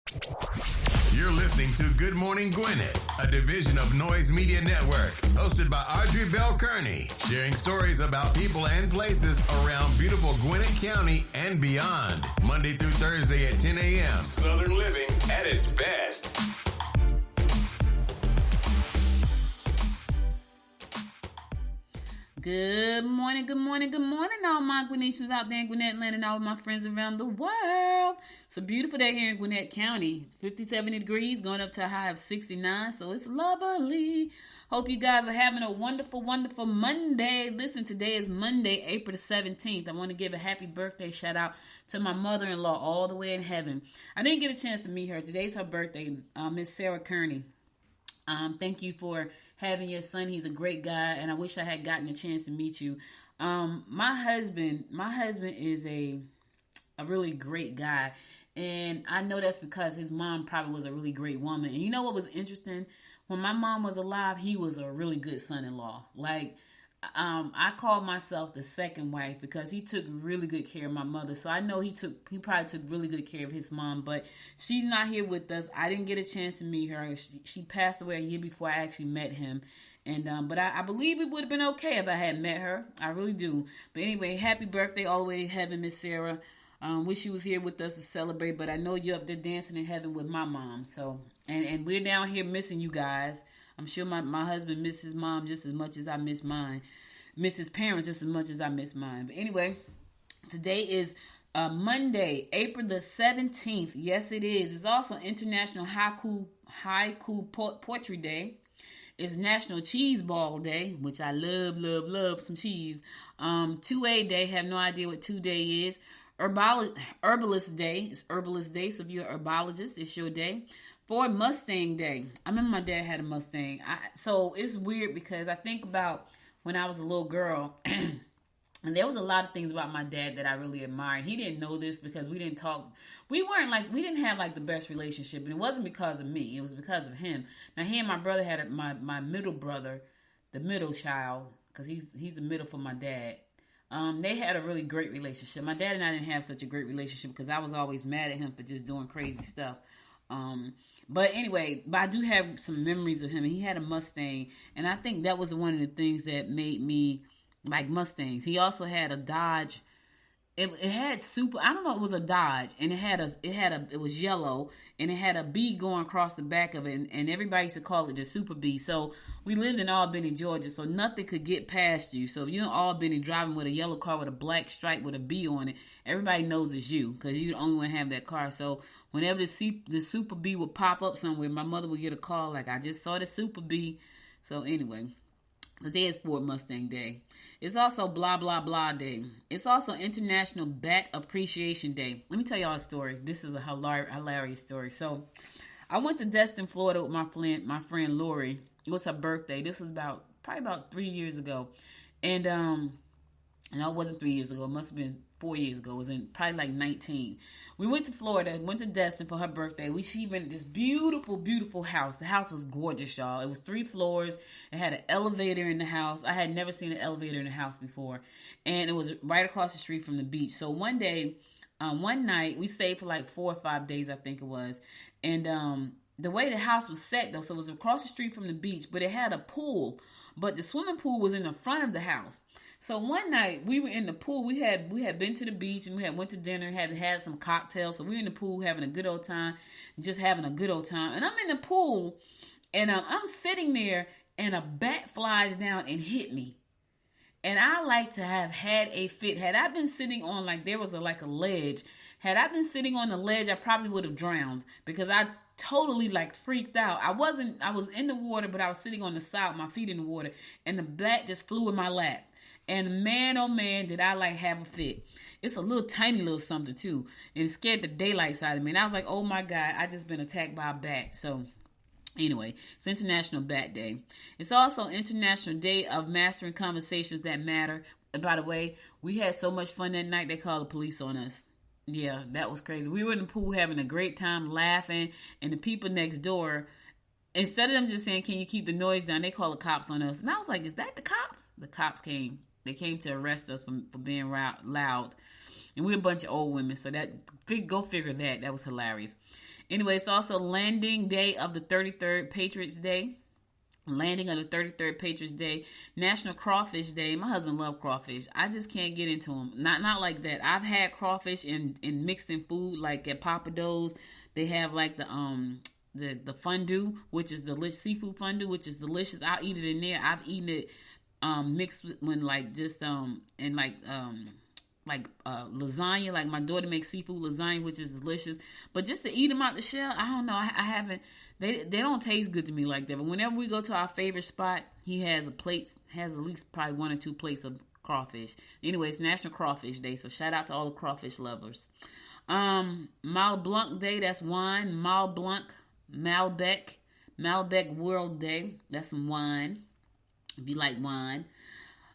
You're listening to Good Morning Gwinnett, a division of Noise Media Network, hosted by Audrey Bell Kearney, sharing stories about people and places around beautiful Gwinnett County and beyond. Monday through Thursday at 10 a.m. Southern living at its best. Good morning, all my Gwinnetians out there in Gwinnett land and all of my friends around the world. It's a beautiful day here in Gwinnett County. It's 57 degrees, going up to a high of 69, so it's lovely. Hope you guys are having a wonderful, wonderful Monday. Listen, today is Monday, April the 17th. I want to give a happy birthday shout out to my mother-in-law all the way in heaven. I didn't get a chance to meet her. Today's her birthday, Miss Sarah Kearney. Thank you for having your son. He's a great guy, and I wish I had gotten a chance to meet you. My husband is a really great guy, and I know that's because his mom probably was a really great woman. And you know what was interesting? When my mom was alive, he was a really good son-in-law. I call myself the second wife because he took really good care of my mother. So I know he probably took really good care of his mom, but she's not here with us. I didn't get a chance to meet her. She passed away a year before I actually met him. And but I believe it would have been okay if I had met her. I really do. But anyway, happy birthday all the way to heaven, Miss Sarah. Wish you was here with us to celebrate, but I know you're up there dancing in heaven with my mom. So and we're down here missing you guys. I'm sure my husband misses his mom just as much as I miss mine. Miss his parents just as much as I miss mine. But anyway, today is Monday, April the 17th. Yes, it is. It's also International Haiku Poetry Day. It's National Cheese Ball Day, which I love some cheese. 2A Day. Have no idea what 2-day is. Herbalist Day. It's Herbalist Day, so if you're an herbologist, it's your day. For Mustang Day. I remember my dad had a Mustang. So it's weird because I think about when I was a little girl, and there was a lot of things about my dad that I really admired. He didn't know this because we didn't talk. We didn't have the best relationship, and it wasn't because of me. It was because of him. Now, he and my brother had my middle brother, the middle child, because he's the middle for my dad. They had a really great relationship. My dad and I didn't have such a great relationship because I was always mad at him for just doing crazy stuff. But anyway, I do have some memories of him. He had a Mustang, and I think that was one of the things that made me like Mustangs. He also had a Dodge. It had super. I don't know. It was a Dodge, and it was yellow, and it had a B going across the back of it, and everybody used to call it the Super B. So we lived in Albany, Georgia, so nothing could get past you. So if you're in Albany driving with a yellow car with a black stripe with a B on it, everybody knows it's you because you're the only one to have that car. So whenever the Super B would pop up somewhere, my mother would get a call like, "I just saw the Super B." So anyway. Today is Ford Mustang Day. It's also Blah Blah Blah Day. It's also International Bat Appreciation Day. Let me tell y'all a story. This is a hilarious story. So, I went to Destin, Florida with my friend Lori. It was her birthday. This was probably about 3 years ago. And it wasn't 3 years ago. It must have been 4 years ago. It was in probably 19. We went to Florida, went to Destin for her birthday. She rented this beautiful, beautiful house. The house was gorgeous, y'all. It was 3 floors. It had an elevator in the house. I had never seen an elevator in the house before. And it was right across the street from the beach. So one night, we stayed for 4 or 5 days, I think it was. And the way the house was set, though, so it was across the street from the beach, but it had a pool. But the swimming pool was in the front of the house. So one night we were in the pool. We had been to the beach and we had went to dinner, had some cocktails. So we were in the pool having a good old time, just having a good old time. And I'm in the pool and I'm sitting there and a bat flies down and hit me. And I like to have had a fit. Had I been sitting on there was a ledge. Had I been sitting on the ledge, I probably would have drowned because I totally freaked out. I was in the water, but I was sitting on the side with my feet in the water and the bat just flew in my lap. And man, oh man, did I have a fit. It's a tiny little something too. And it scared the daylights out of me. And I was like, oh my God, I just been attacked by a bat. So anyway, it's International Bat Day. It's also International Day of Mastering Conversations That Matter. And by the way, we had so much fun that night, they called the police on us. Yeah, that was crazy. We were in the pool having a great time laughing. And the people next door, instead of them just saying, can you keep the noise down, they called the cops on us. And I was like, is that the cops? The cops came. They came to arrest us for being loud. And we're a bunch of old women, so go figure that. That was hilarious. Anyway, it's also landing day of the 33rd Patriots Day. Landing of the 33rd Patriots Day. National Crawfish Day. My husband loves crawfish. I just can't get into them. Not like that. I've had crawfish in mixed in food, like at Papa Do's. They have like the fondue, which is delicious, seafood fondue, which is delicious. I'll eat it in there. I've eaten it mixed with when lasagna. Like my daughter makes seafood lasagna, which is delicious. But just to eat them out the shell, I don't know. I haven't. They don't taste good to me like that. But whenever we go to our favorite spot, he has at least probably 1 or 2 plates of crawfish. Anyway, it's National Crawfish Day, so shout out to all the crawfish lovers. Mal Blanc Day, that's wine. Malbec World Day, that's some wine. If you like wine.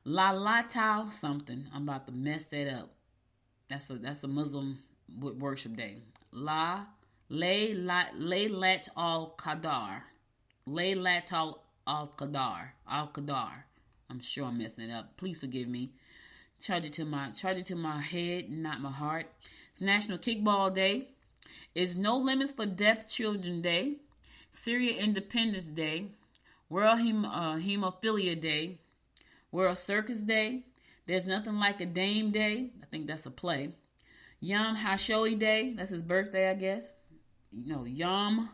La something. I'm about to mess that up. That's a Muslim worship day. Laylat al-Qadar. Laylat al-Qadar. Al-Qadar. I'm sure I'm messing it up. Please forgive me. Charge it to my head, not my heart. It's National Kickball Day. It's No Limits for Deaf Children Day. Syria Independence Day. World Hemophilia Day. World Circus Day. There's Nothing Like a Dame Day. I think that's a play. Yom HaShoah Day. That's his birthday, I guess. Yom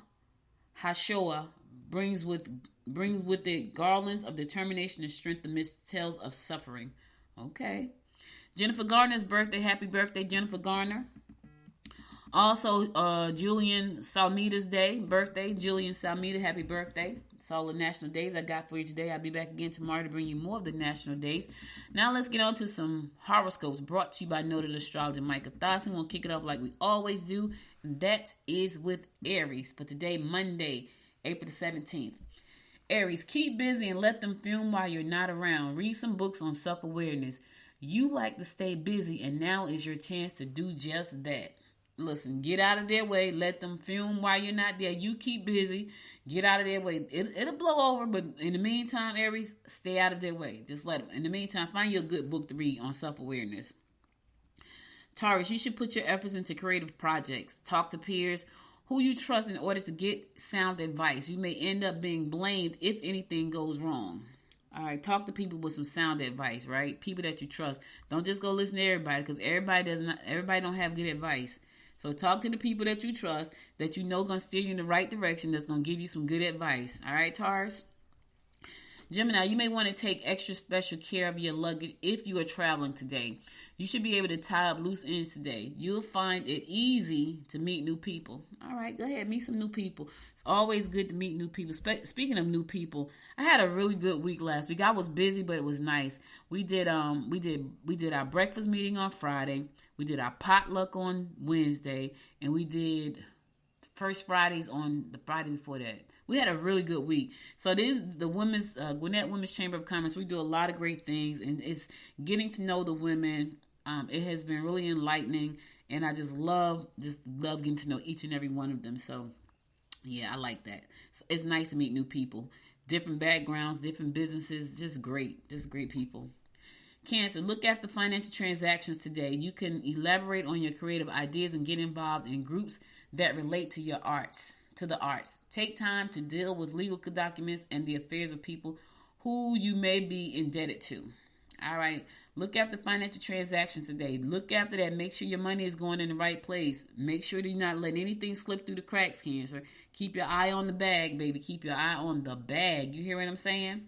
HaShoah brings with it garlands of determination and strength amidst tales of suffering. Okay. Jennifer Garner's birthday. Happy birthday, Jennifer Garner. Also, Julian Salmeda's birthday. Julian Salmeda, happy birthday. It's all the national days I got for you today. I'll be back again tomorrow to bring you more of the national days. Now let's get on to some horoscopes brought to you by noted astrologer Micah Thosson. We'll kick it off like we always do, and that is with Aries. For today, Monday, April the 17th. Aries, keep busy and let them film while you're not around. Read some books on self-awareness. You like to stay busy, and now is your chance to do just that. Listen, get out of their way. Let them film while you're not there. You keep busy. Get out of their way. It'll blow over, but in the meantime, Aries, stay out of their way. Just let them. In the meantime, find you a good book to read on self-awareness. Taurus, you should put your efforts into creative projects. Talk to peers who you trust in order to get sound advice. You may end up being blamed if anything goes wrong. All right, talk to people with some sound advice, right? People that you trust. Don't just go listen to everybody, because everybody don't have good advice. So talk to the people that you trust, that you know going to steer you in the right direction, that's going to give you some good advice. All right, Taurus? Gemini, you may want to take extra special care of your luggage if you are traveling today. You should be able to tie up loose ends today. You'll find it easy to meet new people. All right, go ahead, meet some new people. It's always good to meet new people. Speaking of new people, I had a really good week last week. I was busy, but it was nice. We did our breakfast meeting on Friday. We did our potluck on Wednesday, and we did First Fridays on the Friday before that. We had a really good week. So this is the Gwinnett Women's Chamber of Commerce. We do a lot of great things, and it's getting to know the women. It has been really enlightening, and I just love getting to know each and every one of them. So yeah, I like that. It's nice to meet new people, different backgrounds, different businesses. Just great people. Cancer, look at the financial transactions today. You can elaborate on your creative ideas and get involved in groups that relate to the arts. Take time to deal with legal documents and the affairs of people who you may be indebted to. All right. Look after financial transactions today. Look after that. Make sure your money is going in the right place. Make sure that you're not letting anything slip through the cracks, Cancer. Keep your eye on the bag, baby. Keep your eye on the bag. You hear what I'm saying?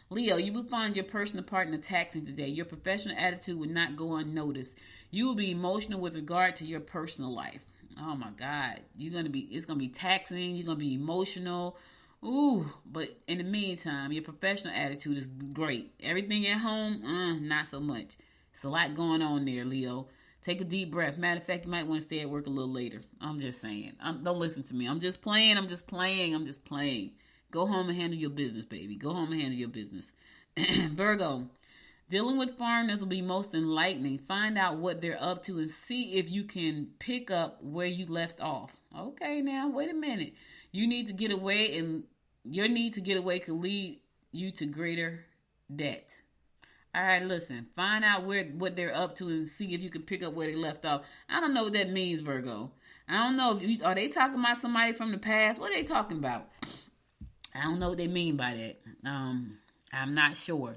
Leo, you will find your personal partner taxing today. Your professional attitude will not go unnoticed. You will be emotional with regard to your personal life. Oh my God. It's gonna be taxing, you're gonna be emotional. Ooh, but in the meantime, your professional attitude is great. Everything at home, not so much. It's a lot going on there, Leo. Take a deep breath. Matter of fact, you might want to stay at work a little later. I'm just saying. Don't listen to me. I'm just playing. Go home and handle your business, baby. Go home and handle your business. Virgo, dealing with foreigners will be most enlightening. Find out what they're up to and see if you can pick up where you left off. Okay, now, wait a minute. You need to get away, and your need to get away could lead you to greater debt. All right, listen. Find out what they're up to and see if you can pick up where they left off. I don't know what that means, Virgo. I don't know. Are they talking about somebody from the past? What are they talking about? I don't know what they mean by that. I'm not sure.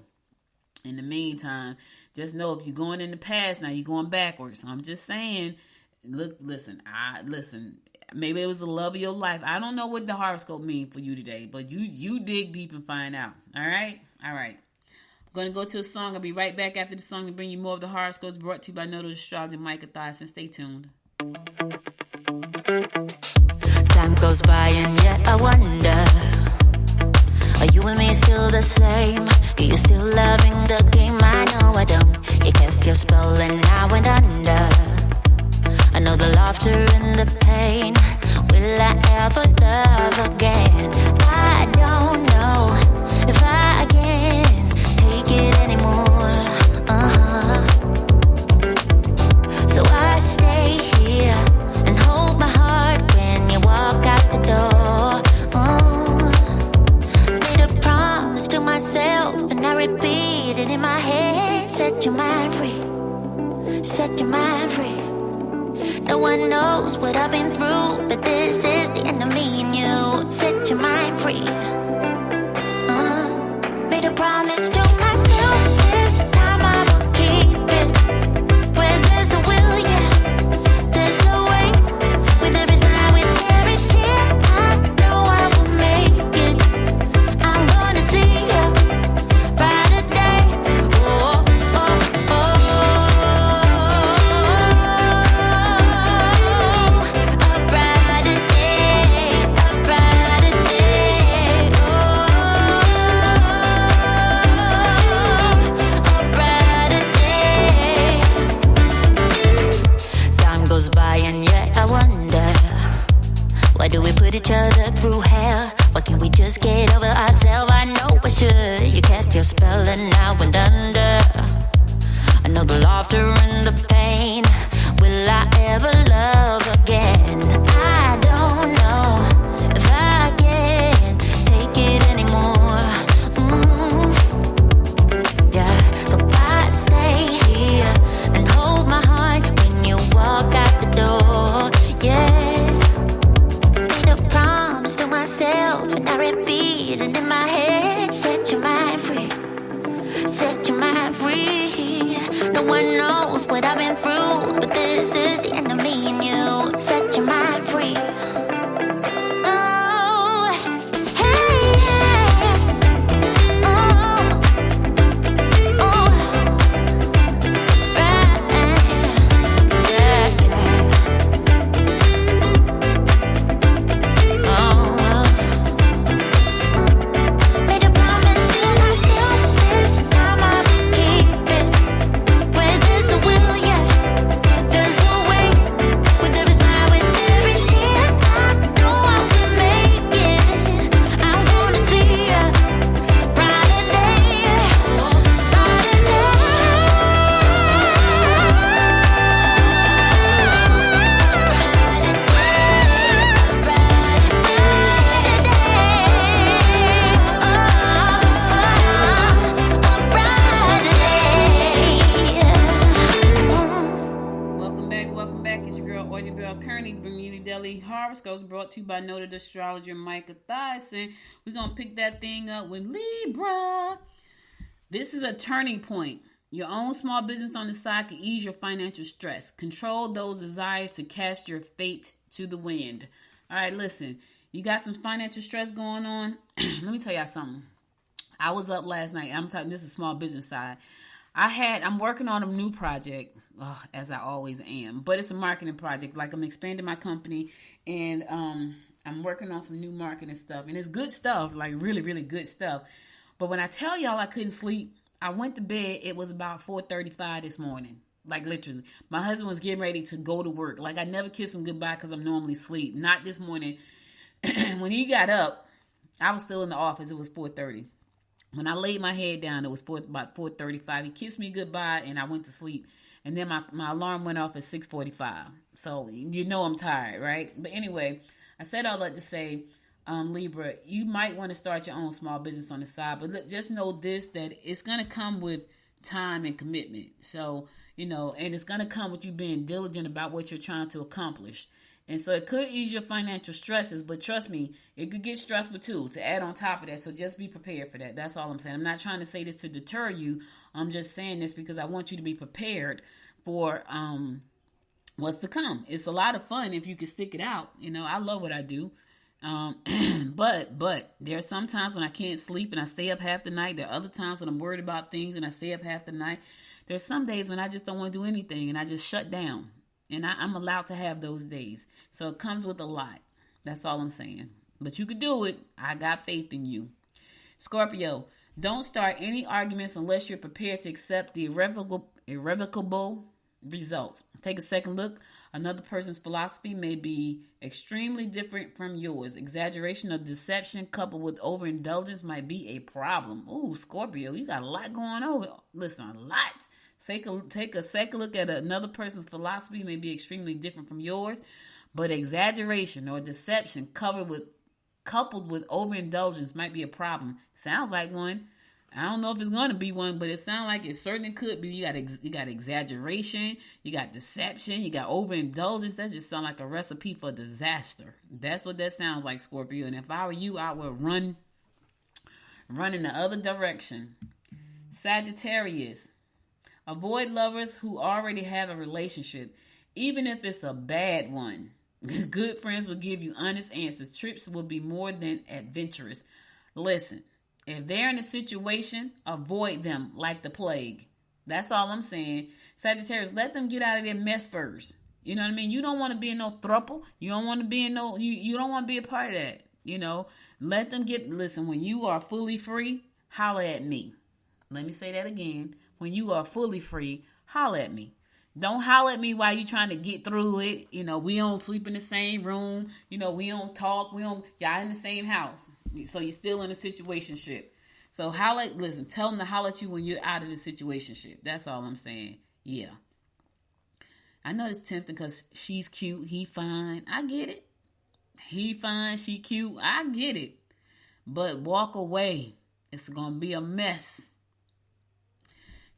In the meantime, just know if you're going in the past, now you're going backwards. I'm just saying, listen. Maybe it was the love of your life. I don't know what the horoscope means for you today, but you dig deep and find out. All right? All right. I'm going to go to a song. I'll be right back after the song to bring you more of the horoscopes brought to you by Noted Astrologer Micah Thyssen. Stay tuned. Time goes by and yet I wonder, are you and me still the same? Are you still loving the game? I know I don't. You cast your spell and I went under. I know the laughter and the pain. Will I ever love again? I don't know if I can take it anymore. So I stay here and hold my heart when you walk out the door. Made a promise to myself and I repeat it in my head. Set your mind free. Set your mind free. No one knows what I've been through, but this is the end of me and you. Set your mind free. Made a promise to myself, this time I will keep it. Where there's a will, yeah, there's a way. With every smile, with every tear, I know I will make it. I'm gonna see a brighter day. Oh, oh, oh. Do we put each other through hell? Why can't we just get over ourselves? I know I should. You cast your spell and I went under. I know the laughter and the pain. Will I ever love again? I don't know if I can take it anymore. Yeah, so I stay here and hold my heart when you walk out the door. Yeah. And I repeat it in my head. Set your mind free. Set your mind free. No one knows what I've been through, but this is the end of me and you. Set your mind free. Oh, hey, yeah. Oh, oh, right, yeah, yeah. Horoscopes brought to you by Noted Astrologer Micah Thyssen. We're going to pick that thing up with Libra. This is a turning point. Your own small business on the side can ease your financial stress. Control those desires to cast your fate to the wind. All right, listen. You got some financial stress going on? Let me tell y'all something. I was up last night. I'm talking, this is small business side. I'm working on a new project, as I always am, but it's a marketing project. Like, I'm expanding my company, and I'm working on some new marketing stuff, and it's good stuff, like really, really good stuff. But when I tell y'all I couldn't sleep, I went to bed. It was about 4:35 this morning, like literally. My husband was getting ready to go to work. Like, I never kiss him goodbye because I'm normally asleep. Not this morning. When he got up, I was still in the office. It was 4:30. When I laid my head down, it was about 4:35. He kissed me goodbye, and I went to sleep. And then my alarm went off at 6:45. So you know I'm tired, right? But anyway, I said all that to say, Libra, you might want to start your own small business on the side. But just know this, that it's going to come with time and commitment. So, and it's going to come with you being diligent about what you're trying to accomplish. And so it could ease your financial stresses, but trust me, it could get stressful too, to add on top of that. So just be prepared for that. That's all I'm saying. I'm not trying to say this to deter you. I'm just saying this because I want you to be prepared for what's to come. It's a lot of fun if you can stick it out. I love what I do. But there are some times when I can't sleep and I stay up half the night. There are other times when I'm worried about things and I stay up half the night. There's some days when I just don't want to do anything and I just shut down. And I'm allowed to have those days. So it comes with a lot. That's all I'm saying. But you could do it. I got faith in you. Scorpio, don't start any arguments unless you're prepared to accept the irrevocable results. Take a second look. Another person's philosophy may be extremely different from yours. Exaggeration or deception coupled with overindulgence might be a problem. Ooh, Scorpio, you got a lot going on. Listen, a lot. Take a second look at another person's philosophy may be extremely different from yours, but exaggeration or deception coupled with overindulgence might be a problem. Sounds like one. I don't know if it's going to be one, but it sounds like it certainly could be. You got exaggeration, you got deception, you got overindulgence. That just sounds like a recipe for disaster. That's what that sounds like, Scorpio. And if I were you, I would run in the other direction. Sagittarius. Avoid lovers who already have a relationship, even if it's a bad one. Good friends will give you honest answers. Trips will be more than adventurous. Listen, if they're in a situation, avoid them like the plague. That's all I'm saying. Sagittarius, let them get out of their mess first. You know what I mean? You don't want to be in no throuple. You don't want to be in no, you don't want to be a part of that. Let them listen, when you are fully free, holler at me. Let me say that again. When you are fully free, holler at me. Don't holler at me while you're trying to get through it. We don't sleep in the same room. We don't talk. Y'all in the same house. So you're still in a situationship. So tell them to holler at you when you're out of the situationship. That's all I'm saying. Yeah. I know it's tempting because she's cute. He fine. I get it. He fine. She cute. I get it. But walk away. It's going to be a mess.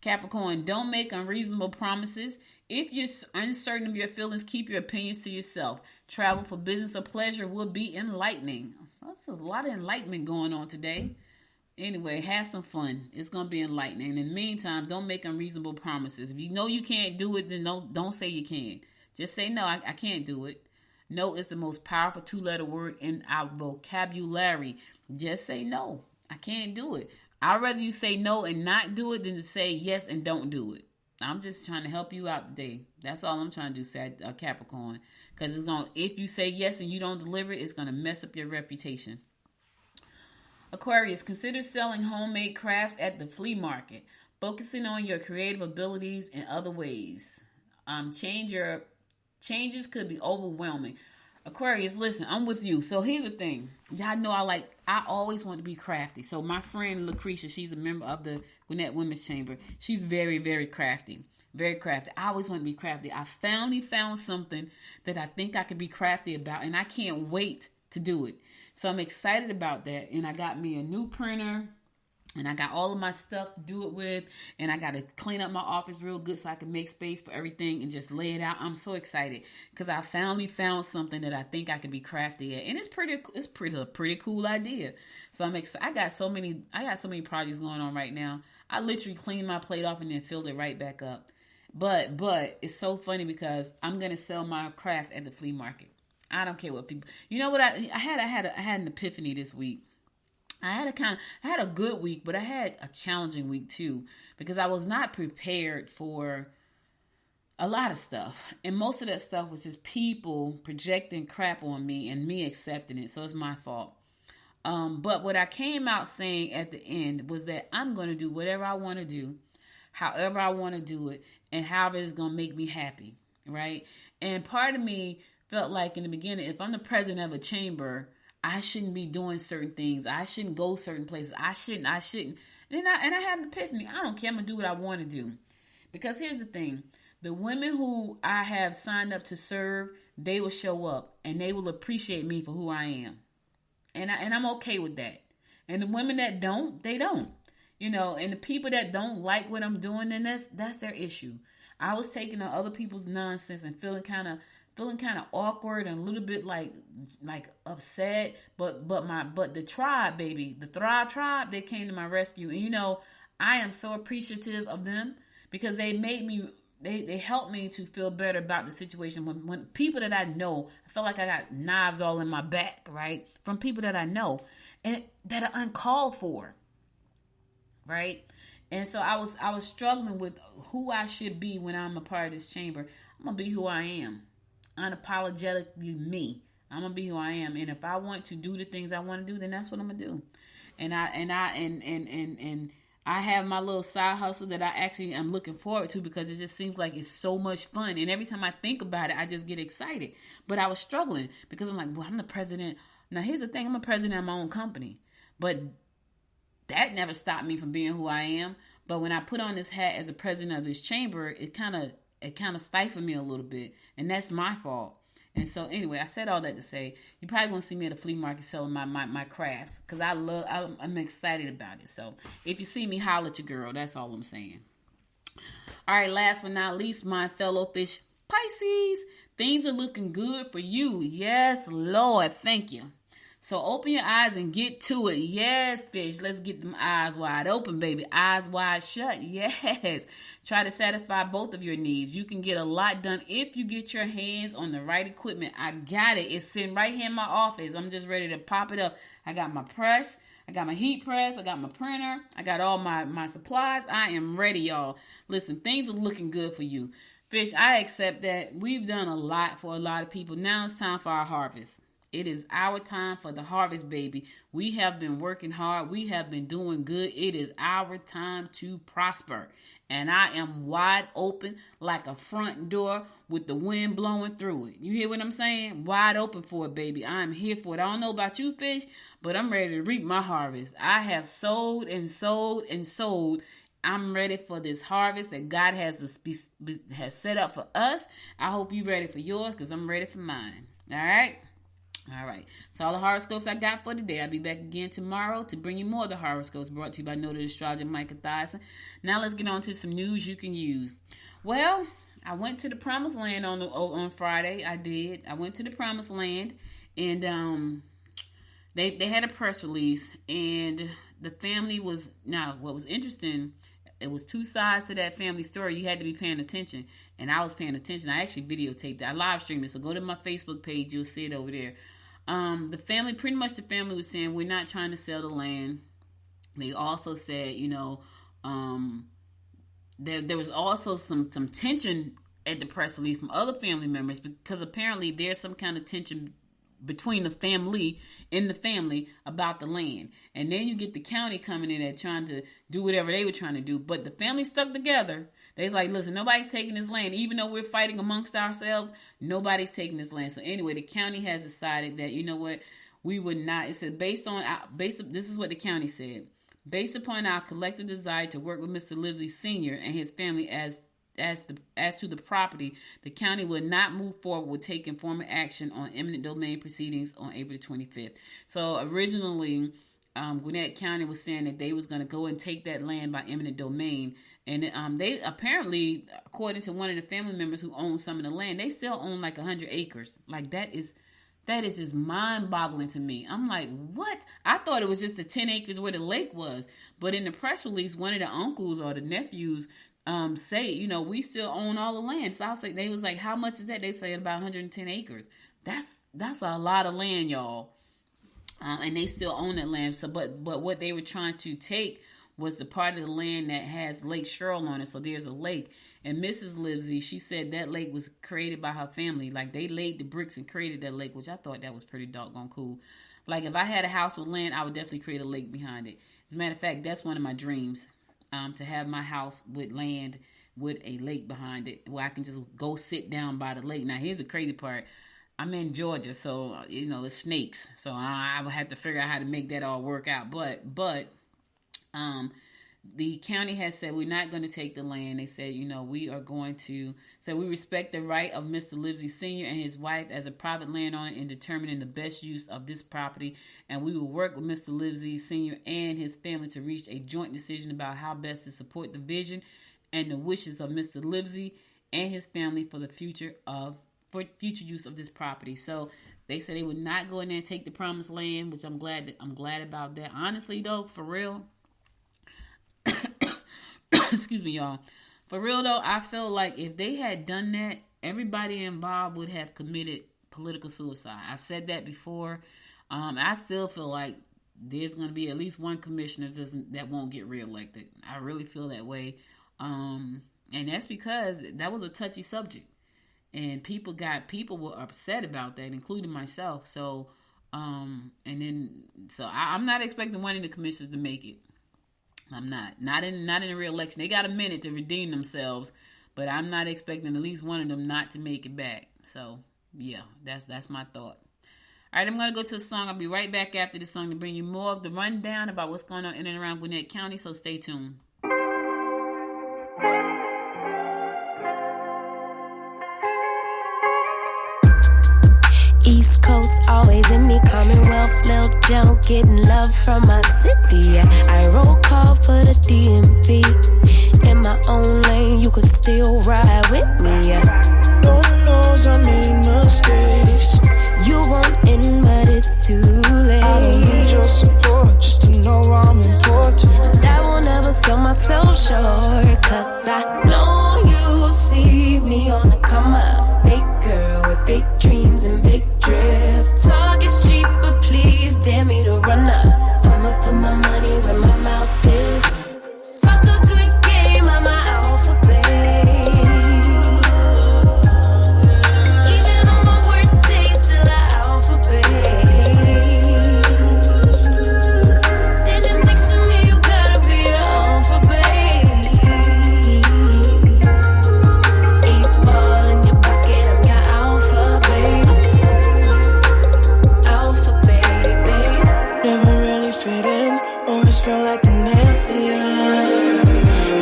Capricorn, don't make unreasonable promises. If you're uncertain of your feelings, keep your opinions to yourself. Travel for business or pleasure will be enlightening. That's a lot of enlightenment going on today. Anyway, have some fun. It's going to be enlightening. In the meantime, don't make unreasonable promises. If you know you can't do it, then don't say you can. Just say, no, I can't do it. No is the most powerful 2-letter word in our vocabulary. Just say, no, I can't do it. I'd rather you say no and not do it than to say yes and don't do it. I'm just trying to help you out today. That's all I'm trying to do, Capricorn. Because if you say yes and you don't deliver it, it's going to mess up your reputation. Aquarius, consider selling homemade crafts at the flea market, focusing on your creative abilities in other ways. Changes could be overwhelming. Aquarius, listen, I'm with you. So here's the thing. Y'all know I always want to be crafty. So my friend Lucretia, she's a member of the Gwinnett Women's Chamber. She's very, very crafty. Very crafty. I always want to be crafty. I finally found something that I think I could be crafty about, and I can't wait to do it. So I'm excited about that. And I got me a new printer. And I got all of my stuff to do it with. And I got to clean up my office real good so I can make space for everything and just lay it out. I'm so excited because I finally found something that I think I can be crafty at. And it's a pretty cool idea. So I'm excited. I got so many projects going on right now. I literally cleaned my plate off and then filled it right back up. But it's so funny because I'm going to sell my crafts at the flea market. I don't care what people, you know what I had an epiphany this week. I had a good week, but I had a challenging week too, because I was not prepared for a lot of stuff. And most of that stuff was just people projecting crap on me and me accepting it. So it's my fault. But what I came out saying at the end was that I'm going to do whatever I want to do, however I want to do it, and however it's going to make me happy. Right. And part of me felt like in the beginning, if I'm the president of a chamber, I shouldn't be doing certain things. I shouldn't go certain places. I shouldn't. And I had an epiphany. I don't care. I'm going to do what I want to do. Because here's the thing. The women who I have signed up to serve, they will show up and they will appreciate me for who I am. And I'm okay with that. And the women that don't, they don't. And the people that don't like what I'm doing, then that's their issue. I was taking on other people's nonsense and feeling kind of awkward and a little bit like upset. But the tribe, baby, the Thrive tribe, they came to my rescue. And I am so appreciative of them because they made me. They helped me to feel better about the situation. When people that I know, I feel like I got knives all in my back, right? From people that I know and that are uncalled for, right? And so I was struggling with who I should be when I'm a part of this chamber. I'm gonna be who I am, unapologetically me. I'm gonna be who I am, and if I want to do the things I want to do, then that's what I'm gonna do. And I have my little side hustle that I actually am looking forward to because it just seems like it's so much fun. And every time I think about it, I just get excited. But I was struggling because I'm like, well, I'm the president. Now, here's the thing. I'm a president of my own company. But that never stopped me from being who I am. But when I put on this hat as a president of this chamber, it kind of stifled me a little bit. And that's my fault. And so anyway, I said all that to say, you probably won't see me at a flea market selling my crafts because I'm excited about it. So if you see me, holler at your girl. That's all I'm saying. All right, last but not least, my fellow fish Pisces, things are looking good for you. Yes, Lord, thank you. So open your eyes and get to it. Yes, fish. Let's get them eyes wide open, baby. Eyes wide shut. Yes. Try to satisfy both of your needs. You can get a lot done if you get your hands on the right equipment. I got it. It's sitting right here in my office. I'm just ready to pop it up. I got my press. I got my heat press. I got my printer. I got all my supplies. I am ready, y'all. Listen, things are looking good for you. Fish, I accept that. We've done a lot for a lot of people. Now it's time for our harvest. It is our time for the harvest, baby. We have been working hard. We have been doing good. It is our time to prosper. And I am wide open like a front door with the wind blowing through it. You hear what I'm saying? Wide open for it, baby. I am here for it. I don't know about you, fish, but I'm ready to reap my harvest. I have sowed and sowed and sowed. I'm ready for this harvest that God has set up for us. I hope you're ready for yours because I'm ready for mine. All right? All right, so all the horoscopes I got for today. I'll be back again tomorrow to bring you more of the horoscopes brought to you by noted astrologer Micah Thyssen. Now let's get on to some news you can use. Well, I went to the Promised Land on Friday. I did. I went to the Promised Land, and they had a press release, and the family was now. What was interesting, it was two sides to that family story. You had to be paying attention, and I was paying attention. I actually videotaped it. I live streamed it, so go to my Facebook page. You'll see it over there. The family was saying we're not trying to sell the land. They also said, there was also some tension at the press release from other family members because apparently there's some kind of tension between the family about the land. And then you get the county coming in and trying to do whatever they were trying to do. But the family stuck together. They was like, listen, nobody's taking this land. Even though we're fighting amongst ourselves, nobody's taking this land. So anyway, the county has decided that, you know what, we would not. It said this is what the county said. Based upon our collective desire to work with Mr. Livesey Sr. and his family as to the property, the county will not move forward with taking formal action on eminent domain proceedings on April 25th. So originally, Gwinnett County was saying that they was going to go and take that land by eminent domain. And they apparently, according to one of the family members who owns some of the land, they still own like 100 acres. Like that is just mind-boggling to me. I'm like, what? I thought it was just the 10 acres where the lake was. But in the press release, one of the uncles or the nephews say, we still own all the land. So I was like, they was like, how much is that? They say about 110 acres. That's a lot of land, y'all. And they still own that land. So, but what they were trying to take was the part of the land that has Lake Cheryl on it. So there's a lake. And Mrs. Livesey, she said that lake was created by her family. Like they laid the bricks and created that lake, which I thought that was pretty doggone cool. Like if I had a house with land, I would definitely create a lake behind it. As a matter of fact, that's one of my dreams. To have my house with land with a lake behind it where I can just go sit down by the lake. Now, here's the crazy part. I'm in Georgia, so, it's snakes. So I would have to figure out how to make that all work out. But The county has said we're not going to take the land. They said, we are going to say we respect the right of Mr. Livesey Sr. and his wife as a private landowner in determining the best use of this property, and we will work with Mr. Livesey Sr. and his family to reach a joint decision about how best to support the vision and the wishes of Mr. Livesey and his family for the future use of this property. So they said they would not go in there and take the promised land, which I'm glad about that. Honestly, though, for real. Excuse me, y'all. For real, though, I feel like if they had done that, everybody involved would have committed political suicide. I've said that before. I still feel like there's going to be at least one commissioner that won't get reelected. I really feel that way. And that's because that was a touchy subject. And people were upset about that, including myself. So, I'm not expecting one of the commissioners to make it. I'm not in a re-election. They got a minute to redeem themselves, but I'm not expecting at least one of them not to make it back. So yeah, that's my thought. All right, I'm gonna go to a song. I'll be right back after the song to bring you more of the rundown about what's going on in and around Gwinnett County. So stay tuned. East Coast always in me, Commonwealth, Lil Joe, getting love from my city. I roll call for the DMV. In my own lane, you could still ride with me. Lord knows I made mistakes. You want in, but it's too late. I don't need your support just to know I'm important. I will never sell myself short, cause I know you see me on the come up. Big girl with big dreams and big drip. Talk is cheap, but please dare me to run up. I'ma put my money where my mouth is. Talk a good game, I'm an alphabet. Even on my worst days, still an alphabet. Standing next to me, you gotta be an alphabet. 8 ball in your pocket, I'm your alphabet. Alphabet, baby. Never really fit in, always felt like an alien.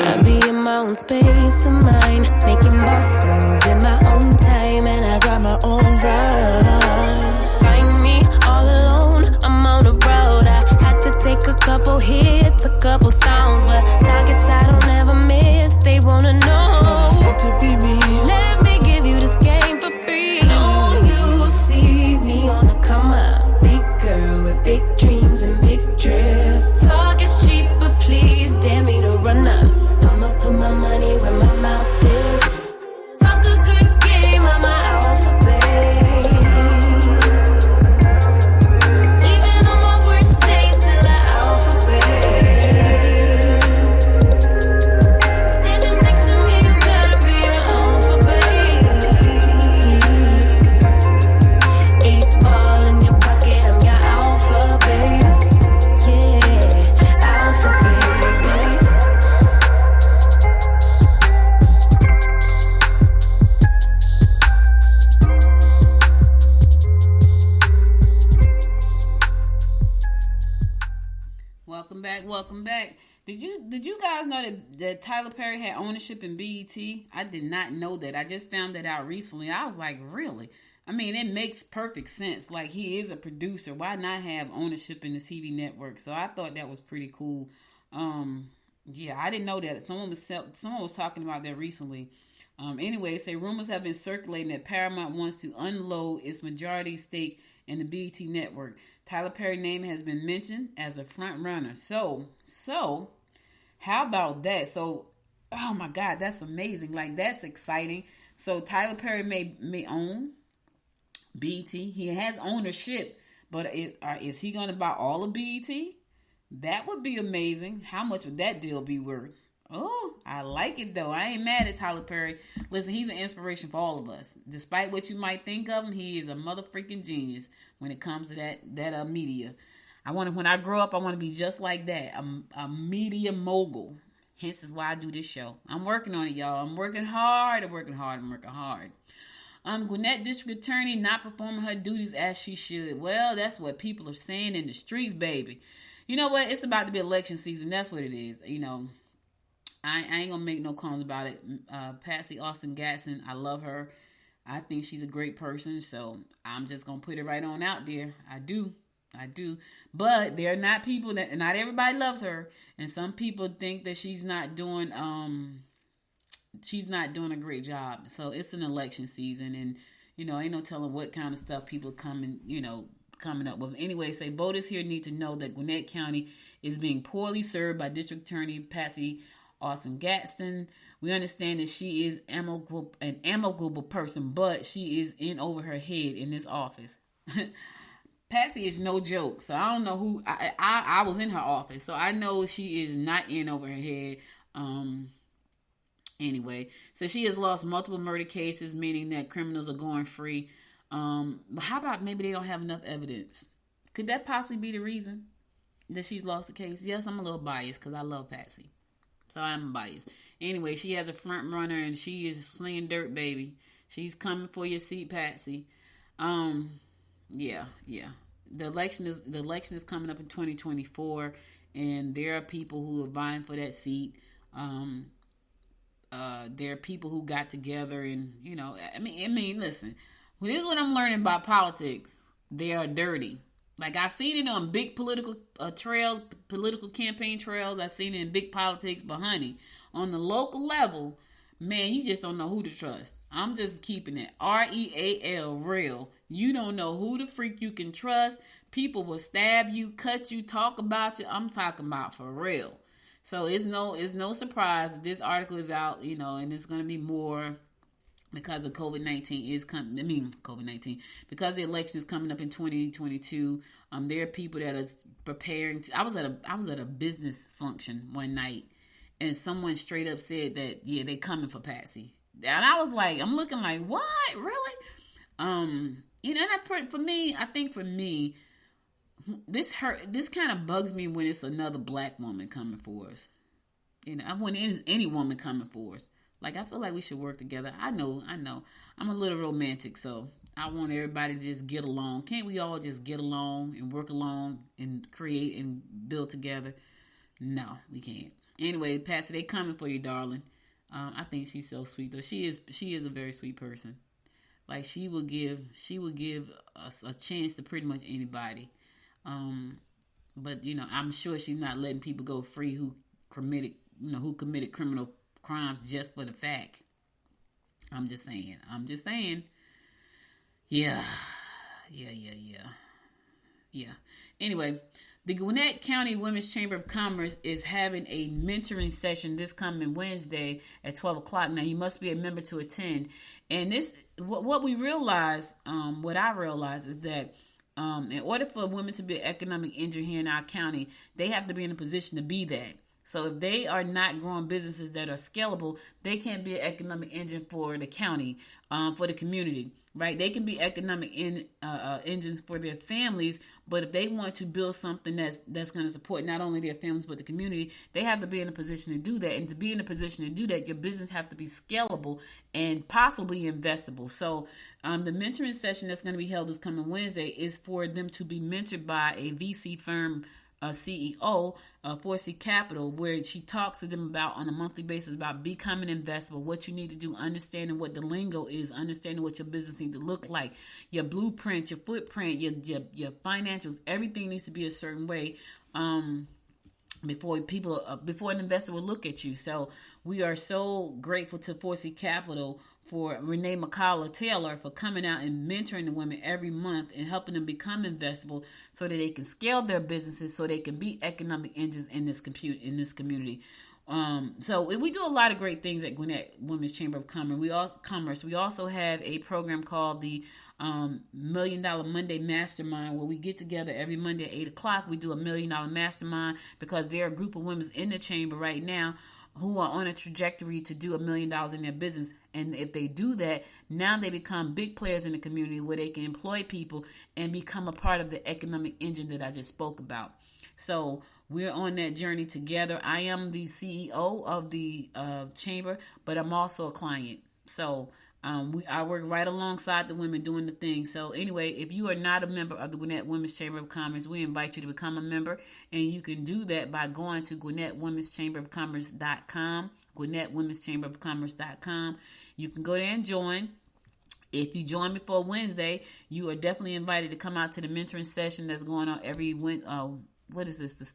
I be in my own space of mind, making boss moves in my own time, and I Ride my own ride. find me all alone. I'm on the road. I had to take a couple hits, a couple stones, but targets I don't ever miss. They wanna know. It's like to be me. Let me give you this game for free. Oh, you see me on the come up. Big girl with big dreams and big drip. Talk is cheap, but please dare me to run up. I'ma put my money where my mouth is. Talk a good game, I'm an alphabet. Even on my worst days, still an alphabet. Standing next to me, you gotta be an alphabet. 8 ball in your pocket, I'm your alphabet. Yeah, alphabet, baby. Welcome back. Did you guys know that Tyler Perry had ownership in BET? I did not know that. I just found that out recently. I was like, really? I mean, it makes perfect sense. Like, he is a producer. Why not have ownership in the TV network? So I thought that was pretty cool. Yeah, I didn't know that. Someone was talking about that recently. Anyway, say rumors have been circulating that Paramount wants to unload its majority stake in the BET network. Tyler Perry's name has been mentioned as a front runner. So how about that? So, oh my God, that's amazing. Like, that's exciting. So Tyler Perry may own BET. He has ownership, but is he going to buy all of BET? That would be amazing. How much would that deal be worth? Oh, I like it though. I ain't mad at Tyler Perry. Listen, he's an inspiration for all of us. Despite what you might think of him, he is a motherfucking genius when it comes to that media. When I grow up, I want to be just like that, a media mogul. Hence is why I do this show. I'm working on it, y'all. I'm working hard. Gwinnett District Attorney not performing her duties as she should. Well, that's what people are saying in the streets, baby. You know what? It's about to be election season. That's what it is. You know, I ain't gonna make no comments about it. Patsy Austin Gatson, I love her. I think she's a great person. So I'm just gonna put it right on out there. I do. But there are not people that, not everybody loves her, and some people think that she's not doing a great job. So it's an election season, and you know, ain't no telling what kind of stuff people coming up with. Anyway, say voters here need to know that Gwinnett County is being poorly served by District Attorney Patsy Austin Gatson. We understand that she is an amiable person, but she is in over her head in this office. Patsy is no joke, so I don't know who. I was in her office, so I know she is not in over her head. Anyway, so she has lost multiple murder cases, meaning that criminals are going free. But how about maybe they don't have enough evidence? Could that possibly be the reason that she's lost the case? Yes, I'm a little biased because I love Patsy, so I'm biased. Anyway, she has a front runner, and she is slinging dirt, baby. She's coming for your seat, Patsy. Yeah. The election is coming up in 2024, and there are people who are vying for that seat. There are people who got together, and you know, I mean, listen. This is what I'm learning about politics. They are dirty. Like I've seen it on big political trails, political campaign trails. I've seen it in big politics, but honey, on the local level, man, you just don't know who to trust. I'm just keeping it real, real. You don't know who the freak you can trust. People will stab you, cut you, talk about you. I'm talking about for real. So it's no surprise that this article is out, you know, and it's going to be more because of COVID-19 is coming. COVID-19, because the election is coming up in 2022. There are people that are preparing to. I was at a business function one night, and someone straight up said that they coming for Patsy, and I was like, I'm looking like, what, really? You know, and I think for me, this kind of bugs me when it's another black woman coming for us. You know, when it's any woman coming for us. Like, I feel like we should work together. I know. I'm a little romantic, so I want everybody to just get along. Can't we all just get along and work along and create and build together? No, we can't. Anyway, Patsy, they coming for you, darling. I think she's so sweet, though. She is a very sweet person. Like, she will give us a chance to pretty much anybody. But you know, I'm sure she's not letting people go free who committed criminal crimes just for the fact. I'm just saying. Yeah. Anyway, the Gwinnett County Women's Chamber of Commerce is having a mentoring session this coming Wednesday at 12 o'clock. Now, you must be a member to attend. And what we realize, what I realize is that in order for women to be an economic engine here in our county, they have to be in a position to be that. So if they are not growing businesses that are scalable, they can't be an economic engine for the county, for the community, right? They can be economic engines for their families, but if they want to build something that's going to support not only their families but the community, they have to be in a position to do that. And to be in a position to do that, your business have to be scalable and possibly investable. So the mentoring session that's going to be held this coming Wednesday is for them to be mentored by a VC firm CEO, 4C Capital, where she talks to them about on a monthly basis about becoming investable, what you need to do, understanding what the lingo is, understanding what your business needs to look like, your blueprint, your footprint, your financials, everything needs to be a certain way before an investor will look at you. So we are so grateful to 4C Capital for Renee McCullough Taylor for coming out and mentoring the women every month and helping them become investable so that they can scale their businesses, so they can be economic engines in this community. So we do a lot of great things at Gwinnett Women's Chamber of Commerce. We also have a program called the $1 Million Monday Mastermind, where we get together every Monday at 8 o'clock. We do a $1 Million Mastermind because there are a group of women in the chamber right now who are on a trajectory to do $1 million in their business. And if they do that, now they become big players in the community where they can employ people and become a part of the economic engine that I just spoke about. So we're on that journey together. I am the CEO of the chamber, but I'm also a client. So I work right alongside the women doing the thing. So anyway, if you are not a member of the Gwinnett Women's Chamber of Commerce, we invite you to become a member. And you can do that by going to GwinnettWomen'sChamberOfCommerce.com, GwinnettWomen'sChamberOfCommerce.com. You can go there and join. If you join before Wednesday, you are definitely invited to come out to the mentoring session that's going on every what is this? The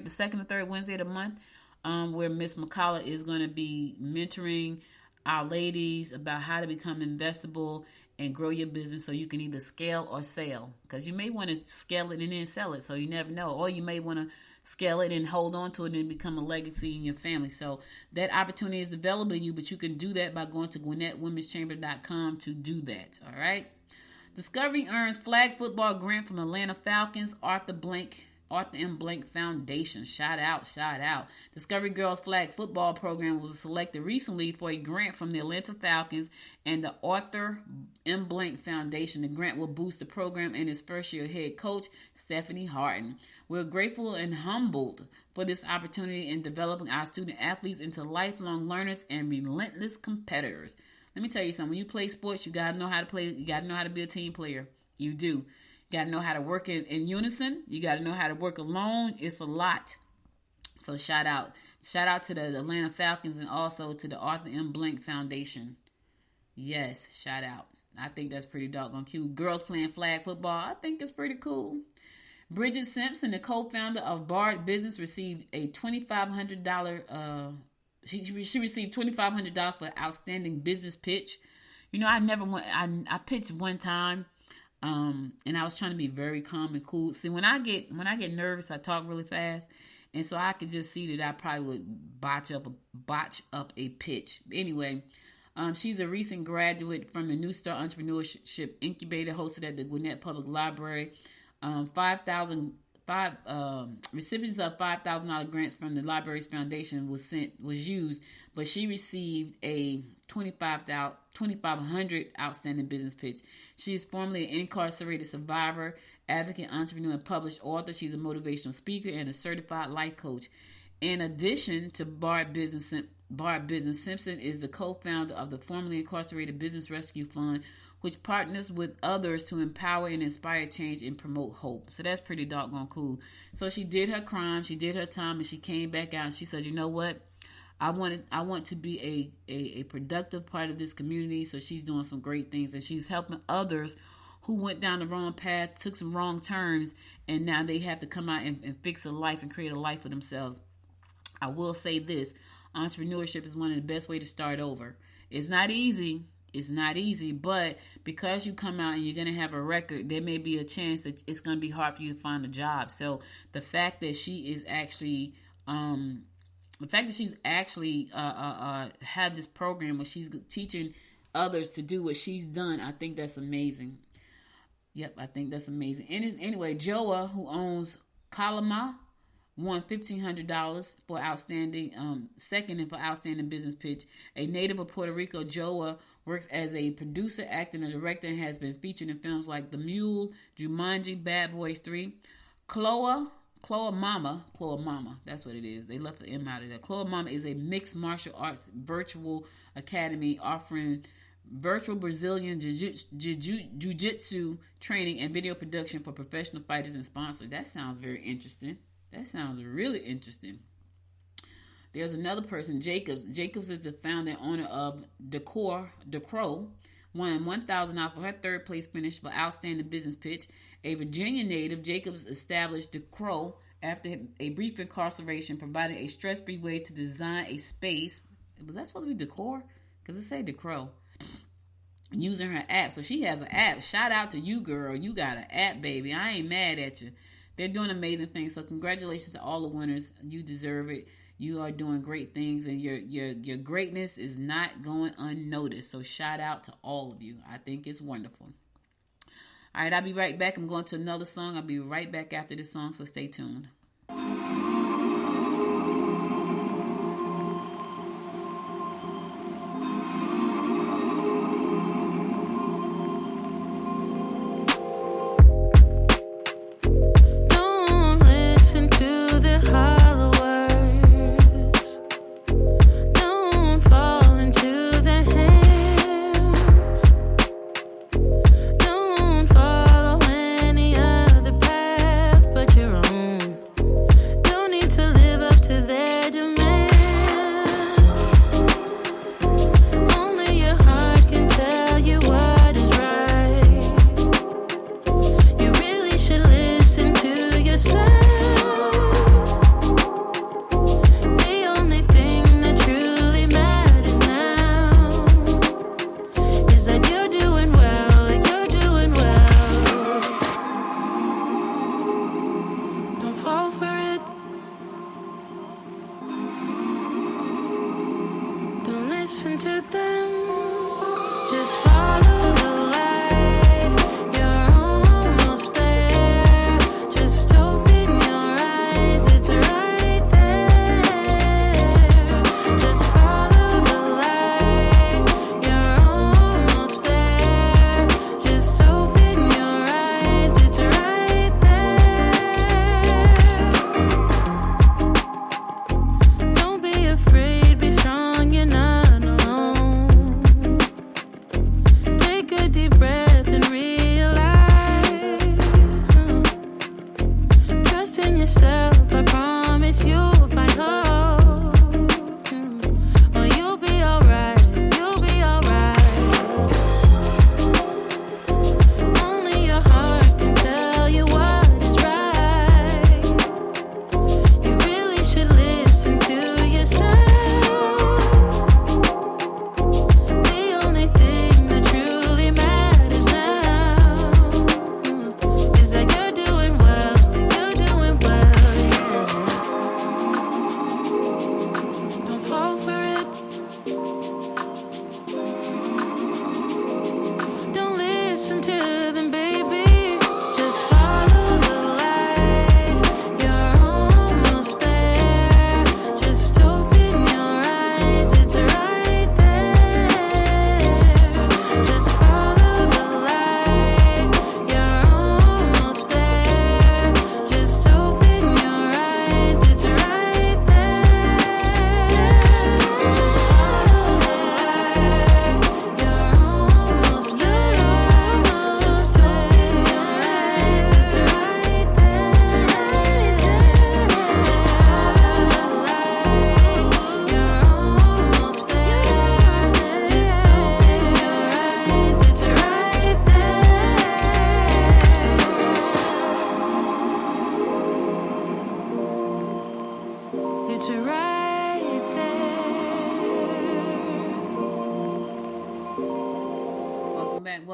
second or third Wednesday of the month, where Miss McCullough is going to be mentoring our ladies about how to become investable and grow your business so you can either scale or sell. Because you may want to scale it and then sell it, so you never know. Or you may want to scale it and hold on to it and become a legacy in your family. So that opportunity is available to you, but you can do that by going to GwinnettWomen'sChamber.com to do that. All right. Discovery earns flag football grant from Atlanta Falcons, Arthur M. Blank Foundation. Shout out. Discovery Girls Flag Football Program was selected recently for a grant from the Atlanta Falcons and the Arthur M. Blank Foundation. The grant will boost the program and its first-year head coach, Stephanie Harden. We're grateful and humbled for this opportunity in developing our student athletes into lifelong learners and relentless competitors. Let me tell you something. When you play sports, you got to know how to play. You got to know how to be a team player. You do. You got to know how to work in unison. You got to know how to work alone. It's a lot. So shout out to the Atlanta Falcons and also to the Arthur M. Blank Foundation. Yes, shout out. I think that's pretty doggone cute. Girls playing flag football. I think it's pretty cool. Bridget Simpson, the co-founder of Bard Business, received a $2,500. She received $2,500 for outstanding business pitch. You know, I pitched one time. And I was trying to be very calm and cool. See, when I get nervous, I talk really fast, and so I could just see that I probably would botch up a pitch. Anyway, she's a recent graduate from the New Star Entrepreneurship Incubator hosted at the Gwinnett Public Library. Recipients of $5,000 grants from the library's foundation was used, but she received a $2,500 outstanding business pitch. She is formerly an incarcerated survivor, advocate, entrepreneur, and published author. She's a motivational speaker and a certified life coach. In addition to Bard Business, Simpson is the co-founder of the formerly incarcerated Business Rescue Fund, which partners with others to empower and inspire change and promote hope. So that's pretty doggone cool. So she did her crime, she did her time, and she came back out and she said, you know what? I want to be a productive part of this community. So she's doing some great things, and she's helping others who went down the wrong path, took some wrong turns, and now they have to come out and fix a life and create a life for themselves. I will say this, entrepreneurship is one of the best ways to start over. It's not easy, but because you come out and you're going to have a record, there may be a chance that it's going to be hard for you to find a job. So the fact that she's actually had this program where she's teaching others to do what she's done, I think that's amazing. Yep, I think that's amazing. Anyway, Joa, who owns Kalama, won $1,500 for outstanding, second for outstanding business pitch. A native of Puerto Rico, Joa works as a producer, actor, and director, and has been featured in films like The Mule, Jumanji, Bad Boys 3. Chloa Mama, that's what it is. They left the M out of there. Chloa Mama is a mixed martial arts virtual academy offering virtual Brazilian jiu-jitsu training and video production for professional fighters and sponsors. That sounds very interesting. That sounds really interesting. There's another person, Jacobs. Jacobs is the founder and owner of Decor, won $1,000 for her third place finish for outstanding business pitch. A Virginia native, Jacobs established Decor after a brief incarceration, providing a stress-free way to design a space. Was that supposed to be Decor? Because it said Decor. Using her app. So she has an app. Shout out to you, girl. You got an app, baby. I ain't mad at you. They're doing amazing things. So congratulations to all the winners. You deserve it. You are doing great things, and your greatness is not going unnoticed. So shout out to all of you. I think it's wonderful. All right, I'll be right back. I'm going to another song. I'll be right back after this song, so stay tuned.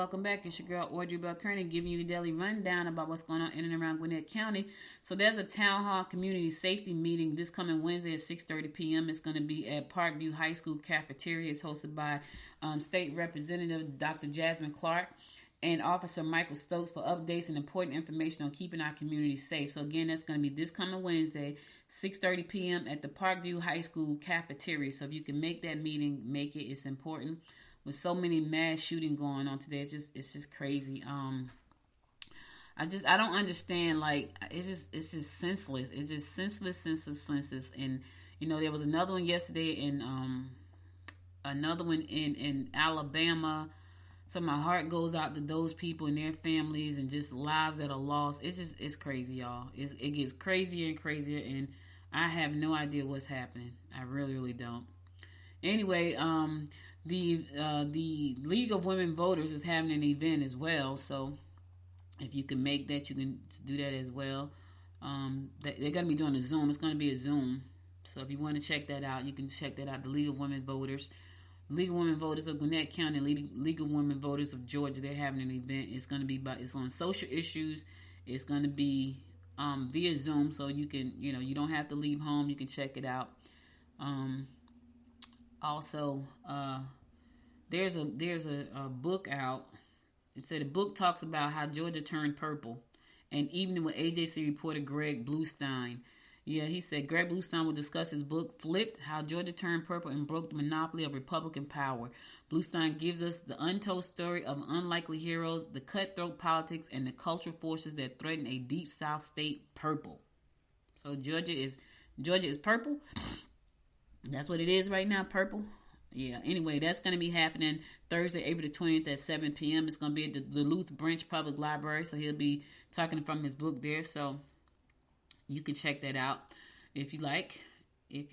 welcome back. It's your girl Audrey Bell Kearney giving you the daily rundown about what's going on in and around Gwinnett County. So there's a town hall community safety meeting this coming Wednesday at 6:30 p.m. It's going to be at Parkview High School cafeteria. It's hosted by State Representative Dr. Jasmine Clark and Officer Michael Stokes for updates and important information on keeping our community safe. So again, that's going to be this coming Wednesday, 6:30 p.m. at the Parkview High School cafeteria. So if you can make that meeting, make it. It's important. With so many mass shooting going on today, it's just crazy. I don't understand. Like, it's just senseless. It's just senseless. And you know, there was another one yesterday, and another one in Alabama. So my heart goes out to those people and their families, and just lives that are lost. It's crazy, y'all. It gets crazier and crazier, and I have no idea what's happening. I really don't. Anyway, the League of Women Voters is having an event as well. So if you can make that, you can do that as well. They're going to be doing a Zoom. It's going to be a Zoom. So if you want to check that out, you can check that out. The League of Women Voters. League of Women Voters of Gwinnett County, League of Women Voters of Georgia. They're having an event. It's going to be it's on social issues. It's going to be via Zoom. So you can, you don't have to leave home. You can check it out. Also, there's a book out. It said the book talks about how Georgia turned purple, and evening with AJC reporter Greg Bluestein. Yeah, he said Greg Bluestein will discuss his book Flipped: How Georgia Turned Purple and Broke the Monopoly of Republican Power. Bluestein gives us the untold story of unlikely heroes, the cutthroat politics, and the cultural forces that threaten a deep South state purple. So Georgia is purple. That's what it is right now, purple. Yeah, anyway, that's going to be happening Thursday, April the 20th at 7 p.m. It's going to be at the Duluth Branch Public Library, so he'll be talking from his book there, so you can check that out if you like. Yep,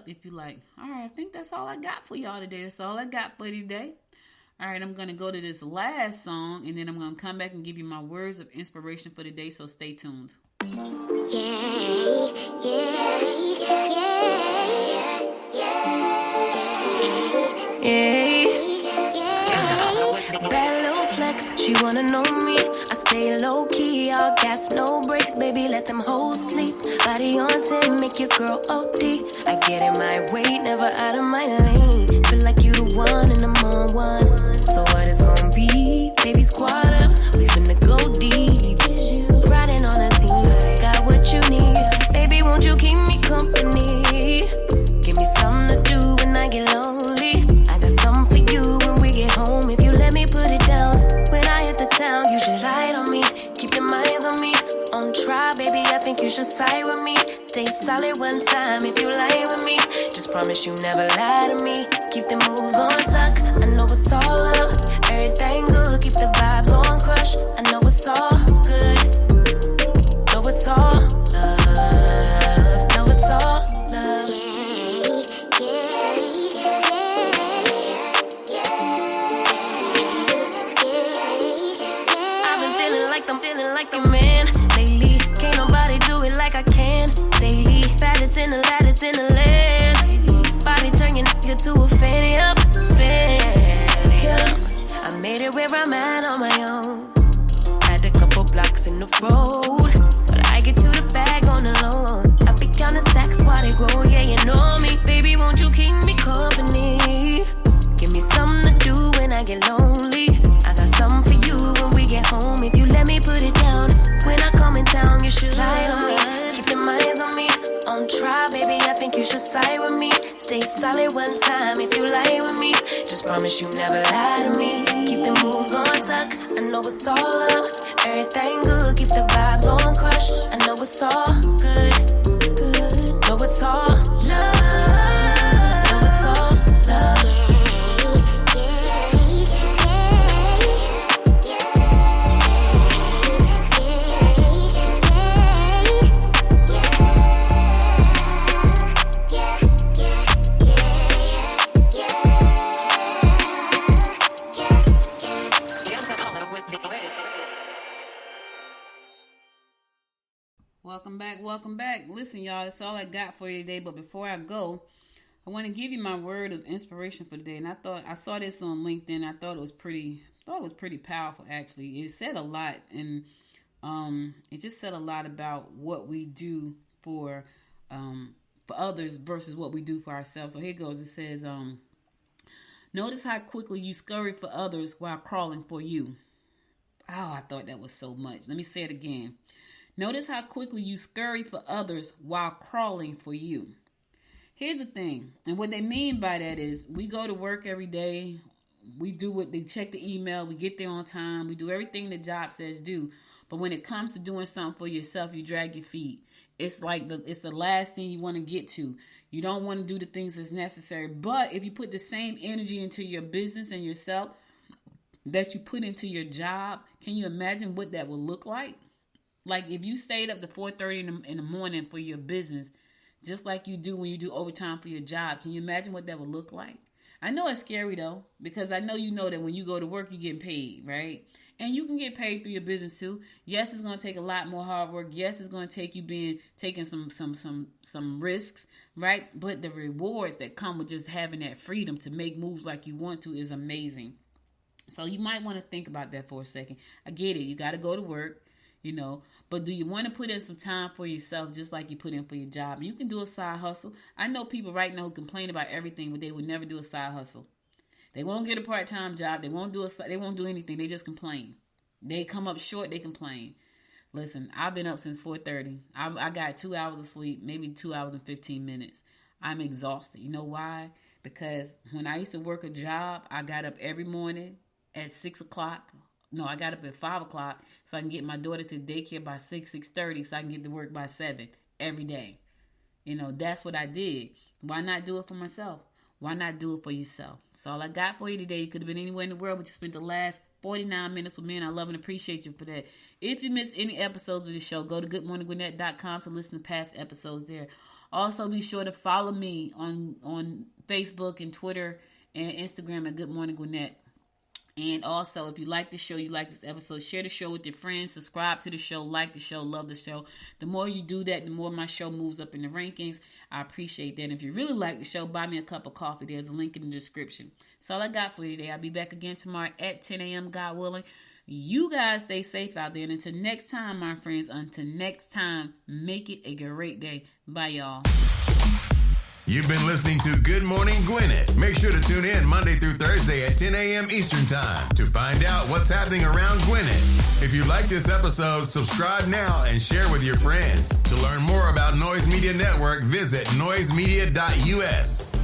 if you like. All right, I think that's all I got for y'all today. That's all I got for you today. All right, I'm going to go to this last song, and then I'm going to come back and give you my words of inspiration for the day, so stay tuned. Bad little flex, she wanna know me. I stay low key, all gas, no brakes, baby, let them hoes sleep. Body on 10, make your girl OD. I get in my way, never out of my lane. Feel like you the one and I'm on one. So what it's gonna be? Baby, squad up, we finna go deep. Riding on a team, got what you need. Baby, won't you keep me company? Give me something to do when I get lonely. I got something for you when we get home. If you let me put it down, when I hit the town, you should slide on me. Keep your minds on me. On try, baby, I think you should side with me. Stay solid one time if you lie with me. Just promise you never lie to me. Keep the moves on tuck. I know it's all love. Everything good. Keep the vibes on crush. I know it's all good. Know it's all love. Know it's all love. I've been feeling like the man lately. Can't nobody do it like I can. Daily, baddest in the land. Body turn your nigga to a fanny up. I made it where I'm at on my own. Had a couple blocks in the road, but I get to the bag on the low. I be counting stacks while they grow. Yeah, you know me, baby. Won't you keep me company? Give me something to do when I get lonely. I got something for you when we get home. If you let me put it down, when I come in town, you should slide on me. Keep your minds on me. On try, baby, I think you should side with me. Stay solid one time if you lie with me. Just promise you never lie to me. Keep the moves on tuck. I know it's all love. Everything good. Keep the vibes on crush. I know it's all good. Know it's all love. Know it's all love. Welcome back. Listen, y'all, that's all I got for you today. But before I go, I want to give you my word of inspiration for today. And I saw this on LinkedIn. I thought it was pretty powerful, actually. It said a lot, and it just said a lot about what we do for others versus what we do for ourselves. So here goes. It says, notice how quickly you scurry for others while crawling for you. Oh, I thought that was so much. Let me say it again. Notice how quickly you scurry for others while crawling for you. Here's the thing, and what they mean by that is we go to work every day. We do what they check the email. We get there on time. We do everything the job says do. But when it comes to doing something for yourself, you drag your feet. It's like it's the last thing you want to get to. You don't want to do the things that's necessary. But if you put the same energy into your business and yourself that you put into your job, can you imagine what that would look like? Like if you stayed up to 4:30 in the morning for your business, just like you do when you do overtime for your job, can you imagine what that would look like? I know it's scary though, because I know you know that when you go to work, you're getting paid, right? And you can get paid through your business too. Yes, it's going to take a lot more hard work. Yes, it's going to take you taking some risks, right? But the rewards that come with just having that freedom to make moves like you want to is amazing. So you might want to think about that for a second. I get it. You got to go to work, but do you want to put in some time for yourself just like you put in for your job? You can do a side hustle. I know people right now who complain about everything, but they would never do a side hustle. They won't get a part-time job. They won't do anything. They just complain. They come up short. They complain. Listen, I've been up since 4:30. I got 2 hours of sleep, maybe 2 hours and 15 minutes. I'm exhausted. You know why? Because when I used to work a job, I got up every morning at 6 o'clock. No, I got up at 5 o'clock so I can get my daughter to daycare by 6:30 so I can get to work by 7 every day. That's what I did. Why not do it for myself? Why not do it for yourself? So all I got for you today. You could have been anywhere in the world, but you spent the last 49 minutes with me, and I love and appreciate you for that. If you missed any episodes of the show, go to goodmorninggwinnett.com to listen to past episodes there. Also, be sure to follow me on Facebook and Twitter and Instagram at Good Morning Gwinnett. And also, if you like the show, you like this episode, share the show with your friends, subscribe to the show, like the show, love the show. The more you do that, the more my show moves up in the rankings. I appreciate that. And if you really like the show, buy me a cup of coffee. There's a link in the description. That's all I got for you today. I'll be back again tomorrow at 10 a.m., God willing. You guys stay safe out there. And until next time, my friends, make it a great day. Bye, y'all. You've been listening to Good Morning Gwinnett. Make sure to tune in Monday through Thursday at 10 a.m. Eastern Time to find out what's happening around Gwinnett. If you like this episode, subscribe now and share with your friends. To learn more about Noise Media Network, visit noisemedia.us.